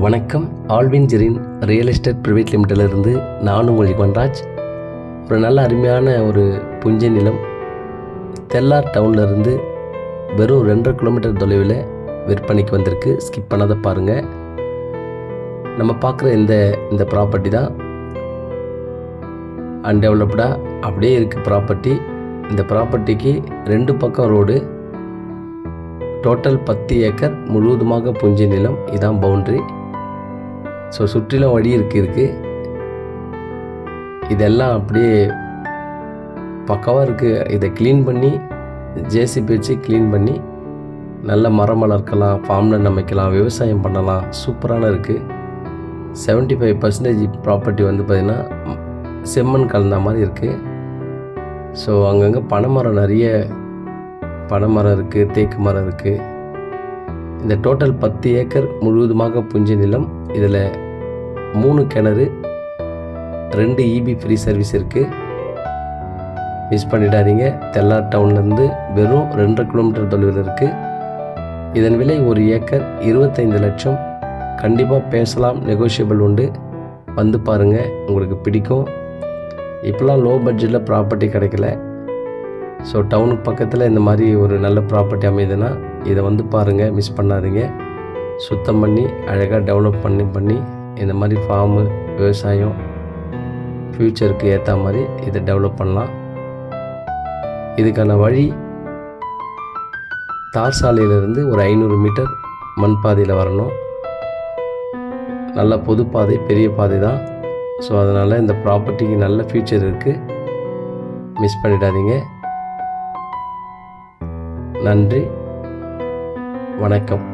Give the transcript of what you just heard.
வணக்கம். ஆல்வின்ஜரின் real estate private லிமிட்டிலிருந்து நான் உங்கள் யுவன்ராஜ். ஒரு நல்ல அருமையான ஒரு புஞ்சை நிலம் தெல்லார் டவுன்லேருந்து வெறும் 2.5 கிலோமீட்டர் தொலைவில் விற்பனைக்கு வந்திருக்கு. ஸ்கிப் பண்ணாத பாருங்கள். நம்ம பார்க்குற இந்த ப்ராப்பர்ட்டி தான் அன்டெவலப்டாக அப்படியே இருக்குது ப்ராப்பர்ட்டி. இந்த ப்ராப்பர்ட்டிக்கு 2 பக்கம் ரோடு, டோட்டல் 10 ஏக்கர் முழுவதுமாக புஞ்சை நிலம். இதான் பவுண்ட்ரி. ஸோ சுற்றிலும் வழி இருக்குது. இதெல்லாம் அப்படியே பக்காவாக இருக்குது. இதை க்ளீன் பண்ணி ஜேசிபி வச்சு க்ளீன் பண்ணி நல்ல மரம் வளர்க்கலாம், ஃபார்ம்லேண்ட் அமைக்கலாம், விவசாயம் பண்ணலாம். சூப்பரான இருக்குது. 75% ப்ராப்பர்ட்டி வந்து பார்த்திங்கன்னா செம்மண் கலந்த மாதிரி இருக்குது. ஸோ அங்கங்கே பனைமரம், நிறைய பனைமரம் இருக்குது, தேக்கு மரம் இருக்குது. இந்த டோட்டல் 10 ஏக்கர் முழுவதுமாக புஞ்சை நிலம். இதில் 3 கிணறு, 2 இபி ஃப்ரீ சர்வீஸ் இருக்குது. மிஸ் பண்ணிடாதீங்க. தெல்லார் டவுன்லேருந்து வெறும் 2.5 கிலோமீட்டர் தொலைவில் இருக்குது. இதன் விலை 1 ஏக்கர் 25 லட்சம். கண்டிப்பாக பேசலாம், நெகோஷியபிள் உண்டு. வந்து பாருங்கள், உங்களுக்கு பிடிக்கும். இப்போலாம் லோ பட்ஜெட்டில் ப்ராப்பர்ட்டி கிடைக்கல. ஸோ டவுனுக்கு பக்கத்தில் இந்த மாதிரி ஒரு நல்ல ப்ராப்பர்ட்டி அமையுதுன்னா இதை வந்து பாருங்கள், மிஸ் பண்ணாதீங்க. சுத்தம் பண்ணி அழகாக டெவலப் பண்ணி இந்த மாதிரி ஃபார்மு, விவசாயம், ஃப்யூச்சருக்கு ஏற்ற மாதிரி இதை டெவலப் பண்ணலாம். இதுக்கான வழி தார் சாலையிலேருந்து ஒரு 500 மீட்டர் மண் பாதையில் வரணும். நல்ல பொது பாதை, பெரிய பாதை தான். ஸோ அதனால் இந்த ப்ராப்பர்ட்டிக்கு நல்ல ஃப்யூச்சர் இருக்குது. மிஸ் பண்ணிடாதீங்க. நன்றி, வணக்கம்.